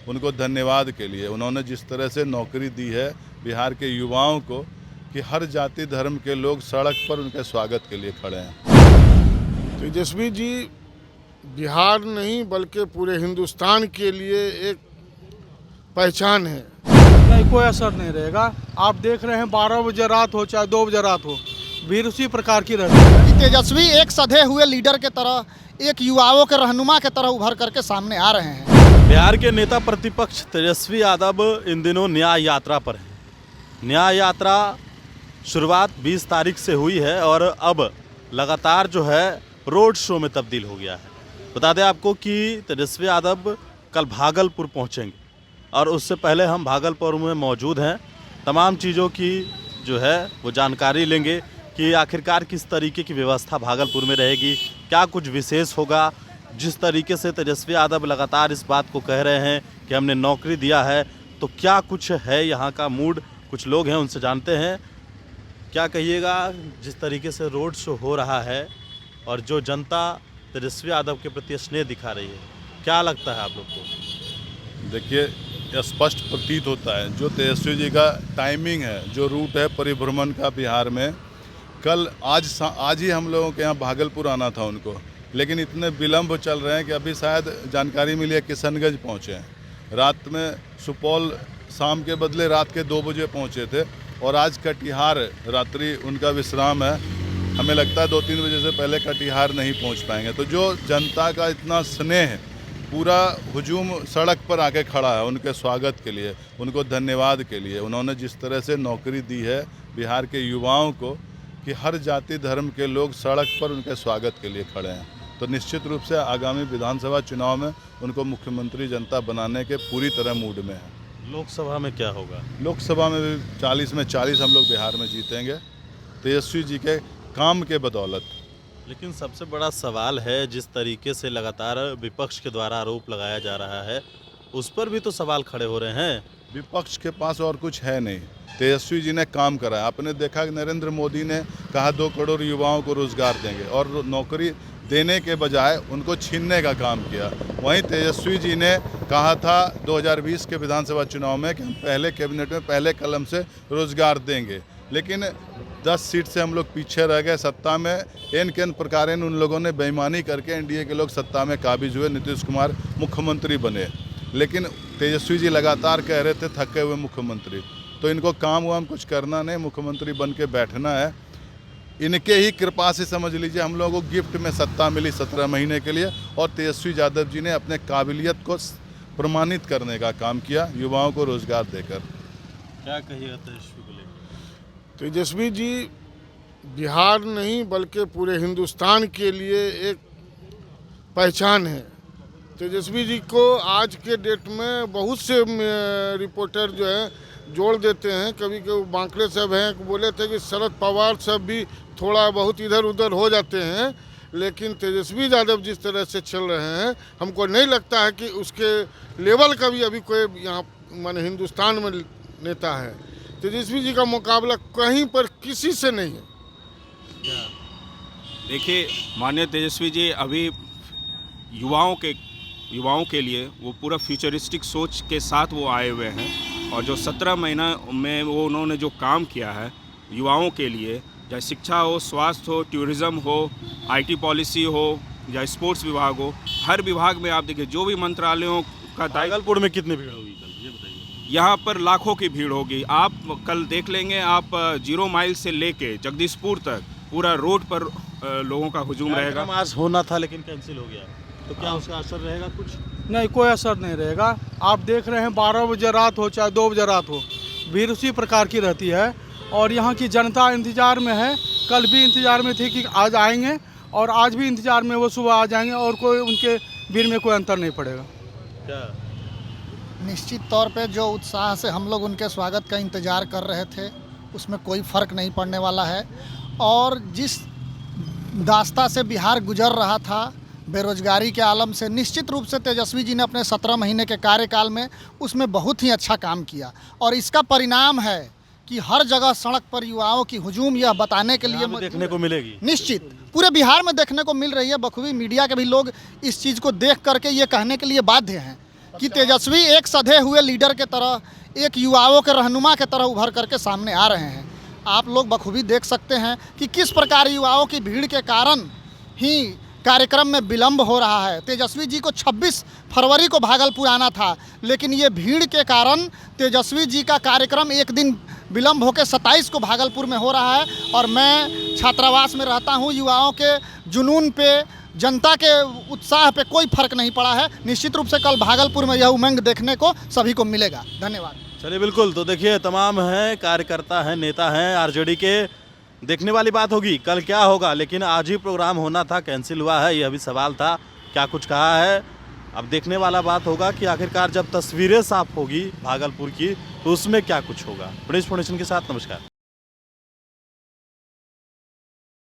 उनको धन्यवाद के लिए। उन्होंने जिस तरह से नौकरी दी है बिहार के युवाओं को कि हर जाति धर्म के लोग सड़क पर उनके स्वागत के लिए खड़े हैं। तेजस्वी जी बिहार नहीं बल्कि पूरे हिंदुस्तान के लिए एक पहचान है। नहीं, कोई असर नहीं रहेगा। आप देख रहे हैं 12 बजे रात हो चाहे 2 बजे रात हो, भीड़ उसी प्रकार की रहती है। तेजस्वी एक सधे हुए लीडर के तरह, एक युवाओं के रहनुमा के तरह उभर करके सामने आ रहे हैं। बिहार के नेता प्रतिपक्ष तेजस्वी यादव इन दिनों न्याय यात्रा पर हैं। न्याय यात्रा शुरुआत 20 तारीख से हुई है और अब लगातार जो है रोड शो में तब्दील हो गया है। बता दें आपको कि तेजस्वी यादव कल भागलपुर पहुंचेंगे और उससे पहले हम भागलपुर में मौजूद हैं। तमाम चीज़ों की जो है वो जानकारी लेंगे कि आखिरकार किस तरीके की व्यवस्था भागलपुर में रहेगी, क्या कुछ विशेष होगा। जिस तरीके से तेजस्वी यादव लगातार इस बात को कह रहे हैं कि हमने नौकरी दिया है, तो क्या कुछ है यहाँ का मूड। कुछ लोग हैं, उनसे जानते हैं क्या कहिएगा। जिस तरीके से रोड शो हो रहा है और जो जनता तेजस्वी यादव के प्रति स्नेह दिखा रही है, क्या लगता है आप लोग को? देखिए, यह स्पष्ट प्रतीत होता है जो तेजस्वी जी का टाइमिंग है, जो रूट है परिभ्रमण का बिहार में। कल आज ही हम लोगों के यहाँ भागलपुर आना था उनको, लेकिन इतने विलम्ब चल रहे हैं कि अभी शायद जानकारी मिली है किशनगंज पहुँचे हैं। रात में सुपौल शाम के बदले रात के 2 बजे पहुँचे थे और आज कटिहार रात्रि उनका विश्राम है। हमें लगता है 2-3 बजे से पहले कटिहार नहीं पहुँच पाएंगे। तो जो जनता का इतना स्नेह, पूरा हुजूम सड़क पर आके खड़ा है उनके स्वागत के लिए, उनको धन्यवाद के लिए। उन्होंने जिस तरह से नौकरी दी है बिहार के युवाओं को कि हर जाति धर्म के लोग सड़क पर उनके स्वागत के लिए खड़े हैं, तो निश्चित रूप से आगामी विधानसभा चुनाव में उनको मुख्यमंत्री जनता बनाने के पूरी तरह मूड में है। लोकसभा में क्या होगा? लोकसभा में भी 40 में 40 हम लोग बिहार में जीतेंगे तेजस्वी जी के काम के बदौलत। लेकिन सबसे बड़ा सवाल है, जिस तरीके से लगातार विपक्ष के द्वारा आरोप लगाया जा रहा है, उस पर भी तो सवाल खड़े हो रहे हैं। विपक्ष के पास और कुछ है नहीं। तेजस्वी जी ने काम करा। आपने देखा कि नरेंद्र मोदी ने कहा 2 करोड़ युवाओं को रोजगार देंगे और नौकरी देने के बजाय उनको छीनने का काम किया। वहीं तेजस्वी जी ने कहा था 2020 के विधानसभा चुनाव में कि हम पहले कैबिनेट में पहले कलम से रोजगार देंगे, लेकिन 10 सीट से हम लोग पीछे रह गए। सत्ता में एन प्रकार उन लोगों ने बेईमानी करके एनडीए के लोग सत्ता में काबिज हुए, नीतीश कुमार मुख्यमंत्री बने। लेकिन तेजस्वी जी लगातार कह रहे थे थके हुए मुख्यमंत्री, तो इनको काम वाम कुछ करना नहीं, मुख्यमंत्री बन के बैठना है। इनके ही कृपा से समझ लीजिए हम लोगों को गिफ्ट में सत्ता मिली 17 महीने के लिए, और तेजस्वी यादव जी ने अपने काबिलियत को प्रमाणित करने का काम किया युवाओं को रोजगार देकर। क्या कहिएगा तेजस्वी को लेकर? तेजस्वी जी बिहार नहीं बल्कि पूरे हिंदुस्तान के लिए एक पहचान है। तेजस्वी जी को आज के डेट में बहुत से रिपोर्टर जो है जोड़ देते हैं। कभी कभी बांकड़े साहब हैं बोले थे कि शरद पवार साहब भी थोड़ा बहुत इधर उधर हो जाते हैं, लेकिन तेजस्वी यादव जिस तरह से चल रहे हैं, हमको नहीं लगता है कि उसके लेवल का भी अभी कोई यहाँ माने हिंदुस्तान में नेता है। तेजस्वी जी का मुकाबला कहीं पर किसी से नहीं है। देखिए, माननीय तेजस्वी जी अभी युवाओं के लिए वो पूरा फ्यूचरिस्टिक सोच के साथ वो आए हुए हैं, और जो 17 महीना में वो उन्होंने जो काम किया है युवाओं के लिए, चाहे शिक्षा हो, स्वास्थ्य हो, टूरिज़्म हो, आईटी पॉलिसी हो या स्पोर्ट्स विभाग हो, हर विभाग में आप देखिए जो भी मंत्रालयों का भागलपुर में कितनी भीड़ होगी कल, ये बताइए। यहाँ पर लाखों की भीड़ होगी। आप कल देख लेंगे, आप 0 माइल से लेके जगदीशपुर तक पूरा रोड पर लोगों का हुजूम रहेगा। आज होना था लेकिन कैंसिल हो गया, तो क्या उसका असर रहेगा कुछ? नहीं, कोई असर नहीं रहेगा। आप देख रहे हैं 12 बजे रात हो चाहे 2 बजे रात हो, भीड़ उसी प्रकार की रहती है और यहाँ की जनता इंतज़ार में है। कल भी इंतज़ार में थी कि आज आएंगे और आज भी इंतज़ार में वो सुबह आ जाएंगे और कोई उनके भीड़ में कोई अंतर नहीं पड़ेगा। क्या निश्चित तौर पे जो उत्साह से हम लोग उनके स्वागत का इंतज़ार कर रहे थे, उसमें कोई फ़र्क नहीं पड़ने वाला है। और जिस दास्ता से बिहार गुजर रहा था बेरोजगारी के आलम से, निश्चित रूप से तेजस्वी जी ने अपने 17 महीने के कार्यकाल में उसमें बहुत ही अच्छा काम किया और इसका परिणाम है कि हर जगह सड़क पर युवाओं की हुजूम यह बताने के लिए देखने को मिलेगी। निश्चित पूरे बिहार में देखने को मिल रही है। बखूबी मीडिया के भी लोग इस चीज़ को देख करके ये कहने के लिए बाध्य हैं कि तेजस्वी एक सधे हुए लीडर के तरह, एक युवाओं के रहनुमा के तरह उभर करके सामने आ रहे हैं। आप लोग बखूबी देख सकते हैं कि किस प्रकार युवाओं की भीड़ के कारण ही कार्यक्रम में विलंब हो रहा है। तेजस्वी जी को 26 फरवरी को भागलपुर आना था, लेकिन ये भीड़ के कारण तेजस्वी जी का कार्यक्रम एक दिन विलंब होकर 27 को भागलपुर में हो रहा है। और मैं छात्रावास में रहता हूँ, युवाओं के जुनून पे, जनता के उत्साह पे कोई फर्क नहीं पड़ा है। निश्चित रूप से कल भागलपुर में यह उमंग देखने को सभी को मिलेगा। धन्यवाद। चलिए बिल्कुल, तो देखिए तमाम हैं कार्यकर्ता हैं, नेता हैं आरजेडी के। देखने वाली बात होगी कल क्या होगा, लेकिन आज ही प्रोग्राम होना था, कैंसिल हुआ है, यह भी सवाल था। क्या कुछ कहा है, अब देखने वाला बात होगा कि आखिरकार जब तस्वीरें साफ होगी भागलपुर की तो उसमें क्या कुछ होगा। प्रेस फाउंडेशन के साथ नमस्कार।